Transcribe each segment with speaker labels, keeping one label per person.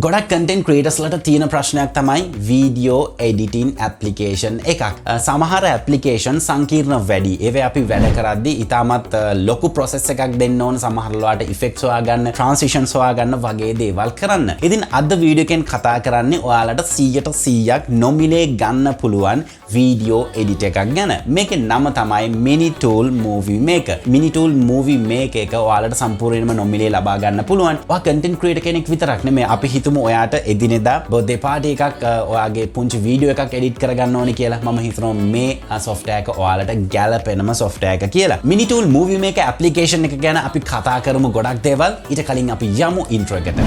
Speaker 1: ගොඩක් content creators ලට තියෙන ප්‍රශ්නයක් තමයි video editing application එකක්. සමහර application සංකීර්ණ වැඩි. ඒවා අපි වැඩ කරද්දී ඉතාමත් ලොකු process එකක් දෙන්න ඕන. සමහර වෙලාවට effects හොයාගන්න, transitions හොයාගන්න වගේ දේවල් කරන්න. ඉතින් අද වීඩියෝ එකෙන් කතා කරන්නේ ඔයාලට 100% නොමිලේ ගන්න පුළුවන් video edit එකක් ගැන. මේකේ නම තමයි MiniTool Movie Maker. MiniTool Movie Maker එක ඔයාලට සම්පූර්ණයෙන්ම නොමිලේ ලබා ගන්න පුළුවන්. ඔයා content creator කෙනෙක් විතරක් නෙමෙයි. අපි හිතමු ඔයාට එදිනෙදා birthday party එකක් ඔයාගේ පුංචි වීඩියෝ එකක් edit කරගන්න ඕනේ කියලා. මම හිතනවා මේ software එක ඔයාලට ගැලපෙනම software එක කියලා. MiniTool Movie Maker application එක ගැන අපි කතා කරමු ගොඩක් දේවල්. ඊට කලින් අපි යමු intro එකට.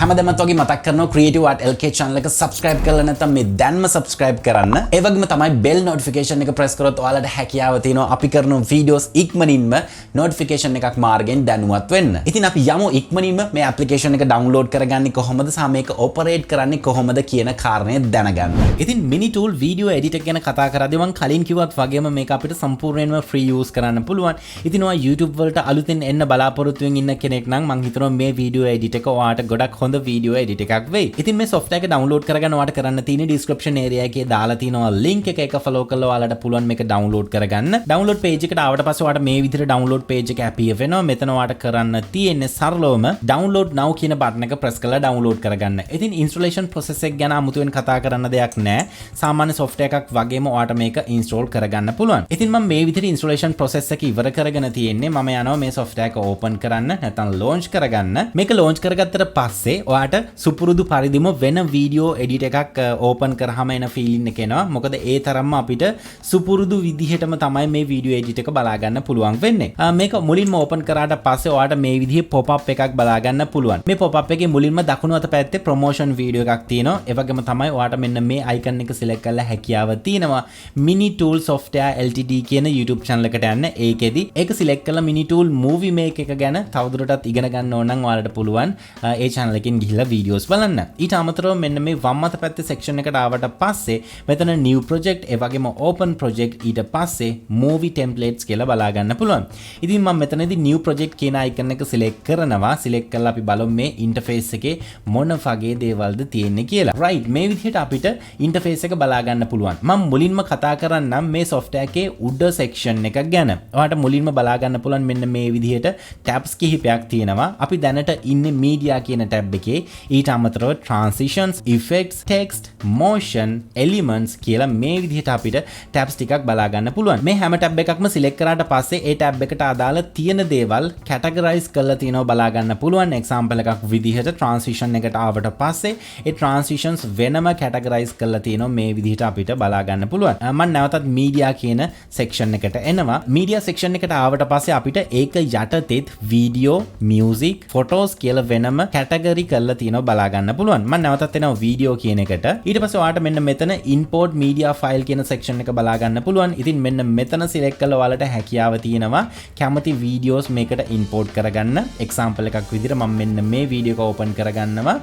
Speaker 1: හැමදෙමත් වගේ මතක් කරනවා CREATIVEARTLK channel එක subscribe කරලා නැත්නම් මේ දැන්ම subscribe කරන්න. ඒ වගේම තමයි bell notification එක press කරොත් ඔයාලට හැකියාව තියෙනවා අපි කරන videos ඉක්මනින්ම notification එකක් මාර්ගෙන් දැනුවත් වෙන්න. ඉතින් අපි යමු ඉක්මනින්ම මේ application එක download කරගන්නේ කොහොමද සහ මේක operate කරන්නේ කොහොමද කියන කාරණය දැනගන්න. ඉතින් MiniTool video editor ගැන කතා කරද්දී මම කලින් කිව්වත් වගේම මේක අපිට සම්පූර්ණයෙන්ම free use කරන්න පුළුවන්. ඉතින් ඔයා YouTube වලට අලුතෙන් එන්න බලාපොරොත්තු වෙන ඉන්න කෙනෙක් නම් මම හිතනවා මේ video editor එක ඔයාට ගොඩක් හොඳ video edit එකක් වෙයි. ඉතින් මේ software එක download කරගන්න ඔයාලට කරන්න තියෙන description area එකේ දාලා තියෙනවා link එක follow කරලා ඔයාලට පුළුවන් මේක download කරගන්න. download page එකට ආවට පස්සේ ඔයාලට මේ විදිහට download page එක appear වෙනවා. මෙතන ඔයාලට කරන්න තියෙන්නේ සරලවම download now කියන button එක press කරලා download කරගන්න. ඉතින් installation process එක ගැන අමුතුවෙන් කතා කරන්න දෙයක් නැහැ. සාමාන්‍ය software එකක් වගේම ඔයාලට මේක install කරගන්න පුළුවන්. ඉතින් මම මේ විදිහට installation process එක ඉවර කරගෙන තියෙන්නේ. මම යනවා මේ software එක open කරන්න නැත්නම් launch කරගන්න. මේක launch කරගත්තට පස්සේ ඔයාට සුපුරුදු පරිදිම වෙන වීඩියෝ එඩිට් එකක් ඕපන් කරාම එන ෆීලින් එක එනවා. මොකද ඒ තරම්ම අපිට සුපුරුදු විදිහටම තමයි මේ වීඩියෝ එඩිට් එක බලා ගන්න පුළුවන් වෙන්නේ. මේක මුලින්ම ඕපන් කරාට පස්සේ ඔයාලට මේ විදිහේ pop up එකක් බලා ගන්න පුළුවන්. මේ pop up එකේ මුලින්ම දකුණු අත පැත්තේ promotion වීඩියෝ එකක් තියෙනවා. ඒ වගේම තමයි ඔයාලට මෙන්න මේ icon එක select කරලා හැකියාව තියෙනවා MiniTool Software Ltd කියන YouTube channel එකට යන්න. ඒකෙදි ඒක select කරලා MiniTool Movie Maker එක ගැන තවදුරටත් ඉගෙන ගන්න ඕන නම් ඔයාලට පුළුවන් ඒ channel එකෙන් ගිහිල්ලා videos බලන්න. ඊට අමතරව මෙන්න මේ වම් අත පැත්තේ section එකට ආවට පස්සේ මෙතන new project ඒ වගේම open project ඊට පස්සේ movie templates කියලා බලා ගන්න පුළුවන්. ඉතින් මම මෙතනදී new project කියන icon එක select කරනවා. select කරලා අපි බලමු මේ interface එකේ මොන වගේ දේවල්ද තියෙන්නේ කියලා. right මේ විදිහට අපිට interface එක බලා ගන්න පුළුවන්. මම මුලින්ම කතා කරන්නම් මේ software එකේ උඩ section එක ගැන. ඔයාලට මුලින්ම බලා ගන්න පුළුවන් මෙන්න මේ විදිහට tabs කිහිපයක් තියෙනවා. අපි දැනට ඉන්නේ media කියන tab එකේ. ඊට අමතරව transitions, effects, text, motion, elements කියලා මේ විදිහට අපිට tabs ටිකක් බලා ගන්න පුළුවන්. මේ හැම tab එකක්ම select කරාට පස්සේ ඒ tab එකට අදාළ තියෙන දේවල් categorize කරලා තියෙනවා බලා ගන්න පුළුවන්. example එකක් විදිහට transition එකට ආවට පස්සේ ඒ transitions වෙනම categorize කරලා තියෙනවා මේ විදිහට අපිට බලා ගන්න පුළුවන්. මම නැවතත් media කියන section එකට එනවා. media section එකට ආවට පස්සේ අපිට ඒක යටතෙත් video, music, photos කියලා වෙනම category කරලා තියෙනවා බලා ගන්න පුළුවන්. මම නැවතත් එනවා වීඩියෝ කියන එකට. ඊට පස්සේ ඔයාලට මෙන්න මෙතන import media file කියන section එක බලා ගන්න පුළුවන්. ඉතින් මෙන්න මෙතන select කරලා ඔයාලට හැකියාව තියෙනවා කැමති videos මේකට import කරගන්න. example එකක් විදිහට මම මෙන්න මේ වීඩියෝ එක open කරගන්නවා.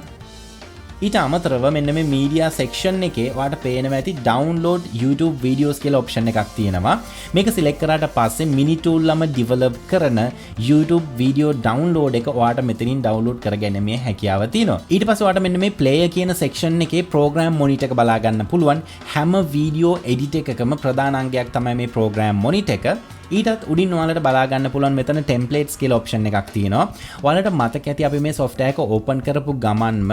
Speaker 1: ඊට අමතරව මෙන්න මේ media section එකේ ඔයාලට පේනවා ඇති download YouTube videos කියලා option එකක් තියෙනවා. මේක select කරාට පස්සේ MiniTool ළම develop කරන YouTube video download එක ඔයාලට මෙතනින් download කරගැනීමේ හැකියාව තියෙනවා. ඊට පස්සේ ඔයාලට මෙන්න මේ player කියන section එකේ program monitor එක බලා ගන්න පුළුවන්. හැම video edit එකකම ප්‍රධාන අංගයක් තමයි මේ program monitor එක. ඊටත් උඩින් ඔයාලට බලා ගන්න පුළුවන් මෙතන templates කියලා option එකක් තියෙනවා. ඔයාලට මතක ඇති අපි මේ software එක open කරපු ගමන්ම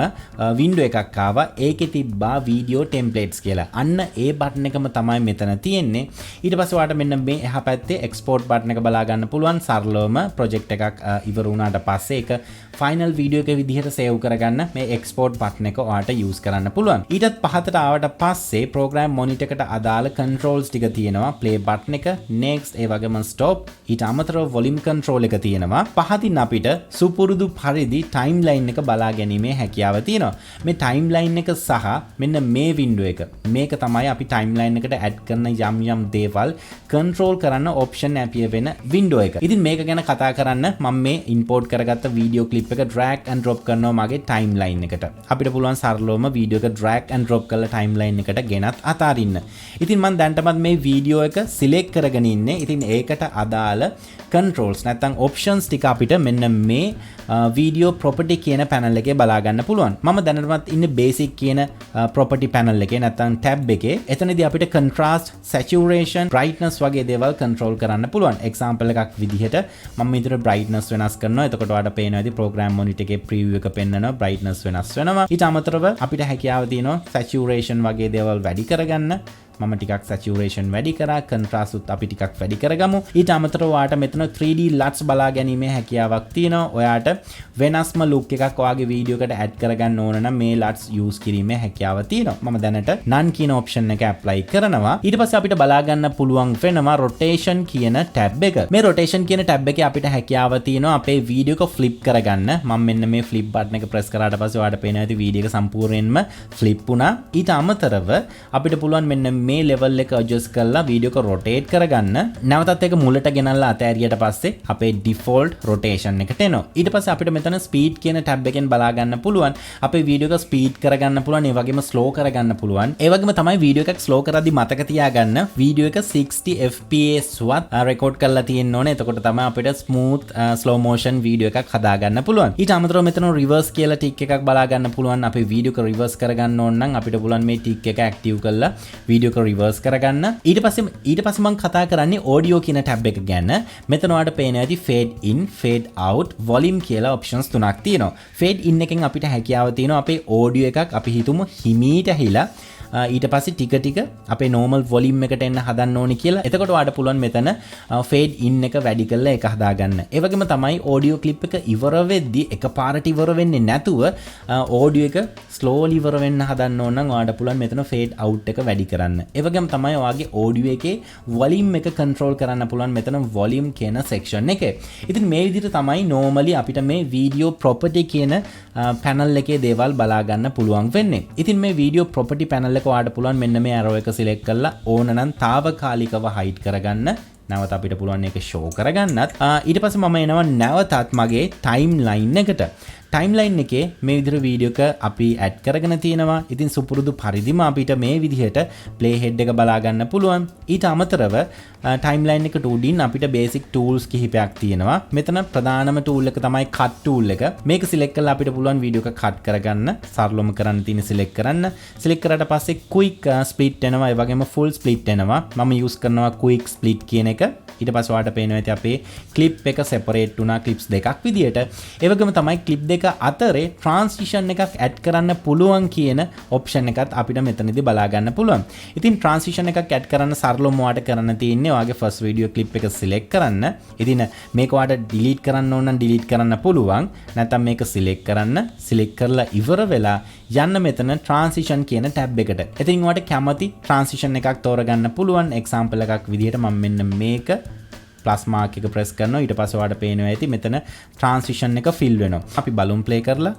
Speaker 1: window එකක් ආවා. ඒකේ තිබ්බා video templates කියලා. අන්න ඒ button එකම තමයි මෙතන තියෙන්නේ. ඊට පස්සේ ඔයාලට මෙන්න මේ එහා පැත්තේ export button එක බලා ගන්න පුළුවන්. සරලවම project එකක් ඉවර වුණාට පස්සේ ඒක final video එක විදිහට save කරගන්න මේ export button එක ඔයාලට use කරන්න පුළුවන්. ඊටත් පහතට ආවට පස්සේ program monitor එකට අදාළ controls ටික තියෙනවා. play button එක, next ඒ වගේ දිගටම stop. ඊට අමතරව volume control එක තියෙනවා. පහතින් අපිට සුපුරුදු පරිදි timeline එක බලා ගැනීමේ හැකියාව තියෙනවා. මේ timeline එක සහ මෙන්න මේ window එක. මේක තමයි අපි timeline එකට add කරන යම් දේවල් control කරන්න option appear වෙන window එක. ඉතින් මේක ගැන කතා කරන්න මම මේ import කරගත්ත video clip එක drag and drop කරනවා මගේ timeline එකට. අපිට පුළුවන් සරලවම video එක drag and drop කරලා timeline එකට ගෙනත් අතාරින්න. ඉතින් මම දැන්ටමත් මේ video එක select කරගෙන ඉන්නේ. ඉතින් ඒකට අදාළ controls නැත්නම් options ටික අපිට මෙන්න මේ video property කියන panel එකේ බලා ගන්න පුළුවන්. මම දැනටමත් ඉන්නේ basic කියන property panel එකේ නැත්නම් tab එකේ. එතනදී අපිට contrast, saturation, brightness වගේ දේවල් control කරන්න පුළුවන්. example එකක් විදිහට මම විතර brightness වෙනස් කරනවා. එතකොට ඔයාලට පේනවා ඇති program monitor එකේ preview එක පෙන්නනවා brightness වෙනස් වෙනවා. ඊට අමතරව අපිට හැකියාව තියෙනවා saturation වගේ දේවල් වැඩි කරගන්න. මම ටිකක් saturation වැඩි කරා, contrast උත් අපි ටිකක් වැඩි කරගමු. ඊට අමතරව ඔයාලට මෙතන 3D LUTs බලා ගැනීමේ හැකියාවක් තියෙනවා. ඔයාලට වෙනස්ම look එකක් ඔයාගේ වීඩියෝ එකට add කරගන්න ඕන නම් මේ LUTs use කිරීමේ හැකියාව තියෙනවා. මම දැනට none කියන option එක apply කරනවා. ඊට පස්සේ අපිට බලා ගන්න පුළුවන් වෙනවා rotation කියන tab එක. මේ rotation කියන tab එකේ අපිට හැකියාව තියෙනවා අපේ වීඩියෝ එක flip කරගන්න. මම මෙන්න මේ flip button එක press කරාට පස්සේ ඔයාලට පේනවා ඇති වීඩියෝ එක සම්පූර්ණයෙන්ම flip වුණා. ඊට අමතරව අපිට පුළුවන් මෙන්න මේ level එක adjust කරලා වීඩියෝ එක rotate කරගන්න. නැවතත් ඒක මුලට ගෙනල්ලා අතෑරියට පස්සේ අපේ default rotation එකට එනවා. ඊට පස්සේ අපිට මෙතන speed කියන tab එකෙන් බලා ගන්න පුළුවන්. අපේ වීඩියෝ එක speed කරගන්න පුළුවන්, ඒ වගේම slow කරගන්න පුළුවන්. ඒ වගේම තමයි වීඩියෝ එකක් slow කරද්දි මතක තියාගන්න වීඩියෝ එක 60 fps වත් record කරලා තියෙන්න ඕනේ. එතකොට තමයි අපිට smooth slow motion වීඩියෝ එකක් හදා ගන්න පුළුවන්. ඊට අමතරව මෙතන reverse කියලා tick එකක් බලා ගන්න පුළුවන්. අපේ වීඩියෝ එක reverse කරගන්න ඕන නම් අපිට පුළුවන් මේ tick එක active කරලා වීඩියෝ එක reverse කරගන්න. ඊට පස්සේ මම කතා කරන්නේ audio කියන tab එක ගැන. මෙතන ඔයාලට පේනවා ඇති fade in, fade out, volume කියලා options තුනක් තියෙනවා. fade in එකෙන් අපිට හැකියාව තියෙනවා අපේ audio එකක් අපි හිතමු හිමීට ඇහිලා ඊට පස්සේ ටික අපේ normal volume එකට එන්න හදන්න ඕනි කියලා. එතකොට ඔයාලට පුළුවන් මෙතන fade in එක වැඩි කරලා ඒක හදාගන්න. ඒ වගේම තමයි audio clip එක ඉවර වෙද්දි එකපාරට ඉවර වෙන්නේ නැතුව audio එක slowly ඉවර වෙන්න හදන්න ඕන නම් ඔයාලට පුළුවන් මෙතන fade out එක වැඩි කරන්න. ඒ වගේම තමයි ඔයාගේ audio එකේ volume එක control කරන්න පුළුවන් මෙතන volume කියන section එකේ. ඉතින් මේ විදිහට තමයි normally අපිට මේ video property කියන panel එකේ දේවල් බලා ගන්න පුළුවන් වෙන්නේ. ඉතින් මේ video property panel ඔයාලට පුළුවන් මෙන්න මේ arrow එක select කරලා ඕන නම් తాවකාලිකව hide කරගන්න. නැවත අපිට පුළුවන් ඒක show කරගන්නත්. ඊට පස්සේ මම එනවා නැවතත් මගේ timeline එකට. timeline එකේ මේ විදිහට වීඩියෝ එක අපි add කරගෙන තියෙනවා. ඉතින් සුපුරුදු පරිදිම අපිට මේ විදිහට play head එක බලා ගන්න පුළුවන්. ඊට අමතරව timeline එකට උඩින් අපිට basic tools කිහිපයක් තියෙනවා. මෙතන ප්‍රධානම tool එක තමයි cut tool එක. මේක select කරලා අපිට පුළුවන් වීඩියෝ එක cut කරගන්න. සරලවම කරන්න තියෙන select කරන්න. select කරාට පස්සේ quick split එනවා. ඒ වගේම full split එනවා. මම use කරනවා quick split කියන එක. ඊට පස්සේ ඔයාලට පේනවා ඇති අපේ clip එක separate වුණා clips දෙකක් විදියට. ඒ වගේම තමයි clip දෙක අතරේ transition එකක් add කරන්න පුළුවන් කියන option එකත් අපිට මෙතනදී බලා ගන්න පුළුවන්. ඉතින් transition එකක් add කරන්න සරලවම ඔයාලට කරන්න තියෙන්නේ ඔයාගේ first video clip එක select කරන්න. ඉතින් මේක ඔයාලට delete කරන්න ඕන නම් delete කරන්න පුළුවන්. නැත්නම් මේක select කරන්න. select කරලා ඉවර වෙලා යන්න මෙතන transition කියන tab එකට. ඉතින් ඔයාලට කැමති transition එකක් තෝරගන්න පුළුවන්. example එකක් විදියට මම මෙන්න මේක plus mark එක press කරනවා. ඊට පස්සේ ඔයාලට පේනවා ඇති මෙතන transition එක fill වෙනවා. අපි බලමු play කරලා.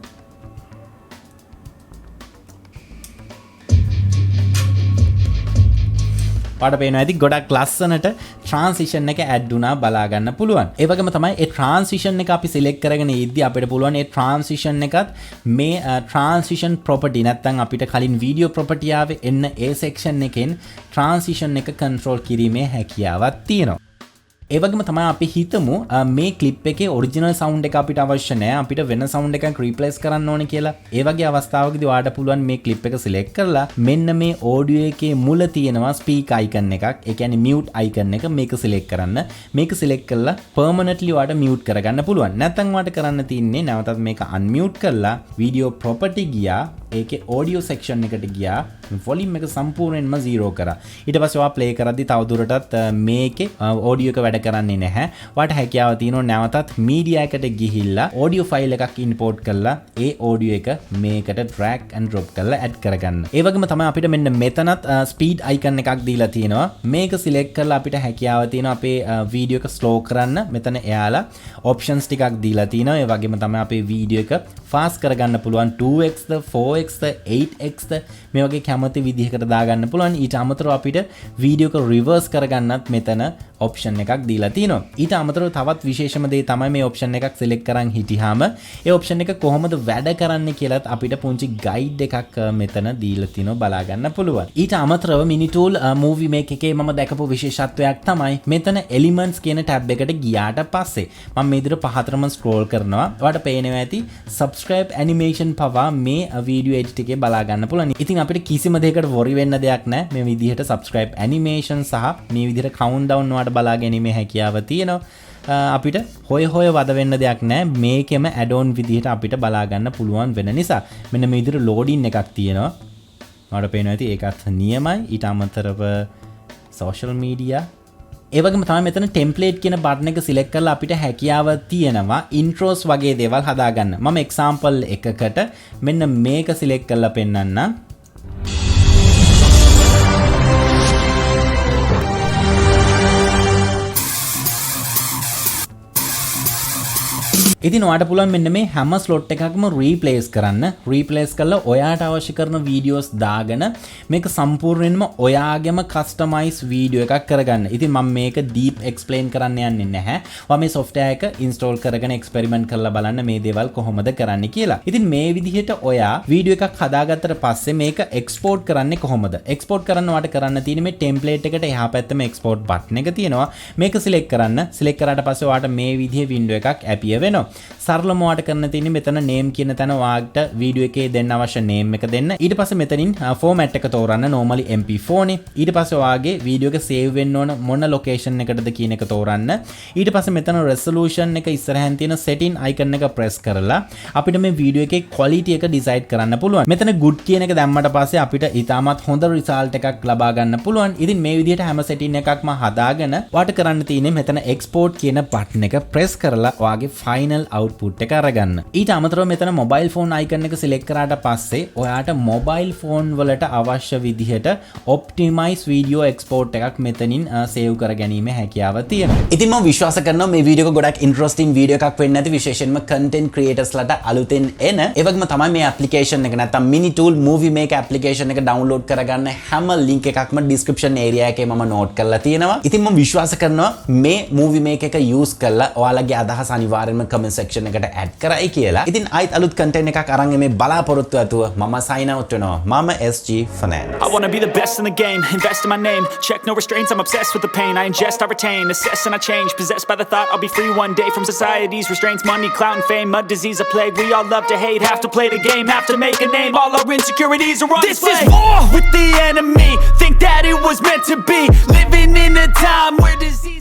Speaker 1: ඔයාලට පේනවා ඇති ගොඩක් ලස්සනට transition එක add වුණා බලා ගන්න පුළුවන්. ඒ වගේම තමයි ඒ transition එක අපි select කරගෙන ඉද්දි අපිට පුළුවන් ඒ transition එකත් මේ transition property නැත්නම් අපිට කලින් video property ආවේ එන්න ඒ section එකෙන් transition එක control කිරීමේ හැකියාවක් තියෙනවා. ඒ වගේම තමයි අපි හිතමු මේ clip එකේ original sound එක අපිට අවශ්‍ය නැහැ. අපිට වෙන sound එකක් replace කරන්න ඕනේ කියලා. ඒ වගේ අවස්ථාවකදී ඔයාලට පුළුවන් මේ clip එක select කරලා මෙන්න මේ audio එකේ මුල තියෙනවා speak icon එකක්. ඒ කියන්නේ mute icon එක මේක select කරන්න. මේක select කරලා permanently ඔයාලට mute කරගන්න පුළුවන්. නැත්නම් ඔයාලට කරන්න තියෙන්නේ නැවතත් මේක unmute කරලා video property ගියා. ඒකේ audio section එකට ගියා. volume එක සම්පූර්ණයෙන්ම 0 කරා. ඊට පස්සේ ඔයා play කරද්දි තවදුරටත් මේකේ audio එක වැඩ කරන්නේ නැහැ. ඔයාට හැකියාව තියෙනවා නැවතත් media එකට ගිහිල්ලා audio file එකක් import කරලා ඒ audio එක මේකට drag and drop කරලා add කරගන්න. ඒ වගේම තමයි අපිට මෙන්න මෙතනත් speed icon එකක් දීලා තියෙනවා. මේක select කරලා අපිට හැකියාව තියෙනවා අපේ video එක slow කරන්න. මෙතන එයාලා options ටිකක් දීලා තියෙනවා. ඒ වගේම තමයි අපේ video එක fast කරගන්න පුළුවන් 2x ද 4x ද 8x ද මේ වගේ කැමති විදිහකට දාගන්න පුළුවන්. ඊට අමතරව අපිට video එක reverse කරගන්නත් මෙතන option එකක් දීලා තියෙනවා. ඊට අමතරව තවත් විශේෂම දේ තමයි මේ option එකක් select කරන් හිටියාම ඒ option එක කොහොමද වැඩ කරන්නේ කියලාත් අපිට පුංචි guide එකක් මෙතන දීලා තිනවා බලා ගන්න පුළුවන්. ඊට අමතරව MiniTool movie make එකේ මම දැකපු විශේෂත්වයක් තමයි මෙතන elements කියන tab එකට ගියාට පස්සේ මම මේ විදිහට පහතරම scroll කරනවා. ඔයාලට පේනවා ඇති subscribe animation පවා මේ video edit එකේ බලා ගන්න පුළුවන්. ඉතින් අපිට කිසිම දෙයකට worry වෙන්න දෙයක් නැහැ. මේ විදිහට subscribe animation සහ මේ විදිහට countdown වලට බලා ගැනීමේ හැකියාව තියෙනවා. අපිට හොය වද වෙන්න දෙයක් නැහැ. මේකෙම add on විදිහට අපිට බලා ගන්න පුළුවන් වෙන නිසා මෙන්න මේ විදිහට loading එකක් තියෙනවා. ඔයාලට පේනවා ඇති ඒකත් නියමයි. ඊට අමතරව social media ඒ වගේම තමයි මෙතන template කියන බටන් එක select කරලා අපිට හැකියාව තියෙනවා intros වගේ දේවල් හදාගන්න. මම example එකකට මෙන්න මේක select කරලා පෙන්නන්නම්. ඉතින් ඔයාට පුළුවන් මෙන්න මේ හැම ස්ලොට් එකක්ම රීප්ලේස් කරන්න. රීප්ලේස් කරලා ඔයාට අවශ්‍ය කරන වීඩියෝස් දාගෙන මේක සම්පූර්ණයෙන්ම ඔයාගේම කස්ටමයිස් වීඩියෝ එකක් කරගන්න. ඉතින් මම මේක ඩීප් එක්ස්ප්ලেইন කරන්න යන්නේ නැහැ. ඔයා මේ software එක install කරගෙන එක්ස්පෙරිමන්ට් කරලා බලන්න මේ දේවල් කොහොමද කරන්න කියලා. ඉතින් මේ විදිහට ඔයා වීඩියෝ එකක් හදාගත්තට පස්සේ මේක export කරන්නේ කොහොමද? export කරන්න ඔයාට කරන්න තියෙන්නේ මේ template එකට එහා පැත්තේ export button එක තියෙනවා. මේක select කරන්න. select කරාට පස්සේ ඔයාට මේ විදිහේ window එකක් appear වෙනවා. සරලම ඔයාට කරන්න තියෙන්නේ මෙතන name කියන තැන ඔයාට වීඩියෝ එකේ දෙන්න අවශ්‍ය name එක දෙන්න. ඊට පස්සේ මෙතනින් format එක තෝරන්න normally MP4 නේ. ඊට පස්සේ ඔයාගේ වීඩියෝ එක save වෙන්න ඕන මොන location එකටද කියන එක තෝරන්න. ඊට පස්සේ මෙතන resolution එක ඉස්සරහින් තියෙන setting icon එක press කරලා අපිට මේ වීඩියෝ එකේ quality එක decide කරන්න පුළුවන්. මෙතන good කියන එක දැම්මට පස්සේ අපිට ඉතාමත් හොඳ result එකක් ලබා ගන්න පුළුවන්. ඉතින් මේ විදිහට හැම setting එකක්ම හදාගෙන ඔයාට කරන්න තියෙන්නේ මෙතන export කියන button එක press කරලා ඔයාගේ final output එක අරගන්න. ඊට අමතරව මෙතන mobile phone icon එක select කරාට පස්සේ ඔයාට mobile phone වලට අවශ්‍ය විදිහට optimize video export එකක් මෙතනින් save කරගැනීමේ හැකියාව තියෙනවා. ඉතින් මම විශ්වාස කරනවා මේ වීඩියෝ එක ගොඩක් interesting වීඩියෝ එකක් වෙන්න ඇති විශේෂයෙන්ම content creators ලට අලුතෙන් එන. ඒ වගේම තමයි මේ application එක නැත්නම් MiniTool movie make application එක download කරගන්න හැම link එකක්ම description area එකේ මම note කරලා තියෙනවා. ඉතින් මම විශ්වාස කරනවා මේ movie make එක use කරලා ඔයාලගේ අදහස් අනිවාර්යෙන්ම comment section එකට add කරයි කියලා. ඉතින් ආයිත් අලුත් content එකක් අරන් මේ බලාපොරොත්තු ඇතුව මම sign out වෙනවා. මම SG Fernand.
Speaker 2: I wanna be the best in the game, invest in my name, check no restraints, I'm obsessed with the pain, I ingest, I retain, assess and I change, possessed by the thought I'll be free one day from society's restraints, money, clout and fame, a disease, a plague, we all love to hate, have to play the game, have to make a name, all our insecurities are on display. This is war with the enemy, think that it was meant to be, living in a time where disease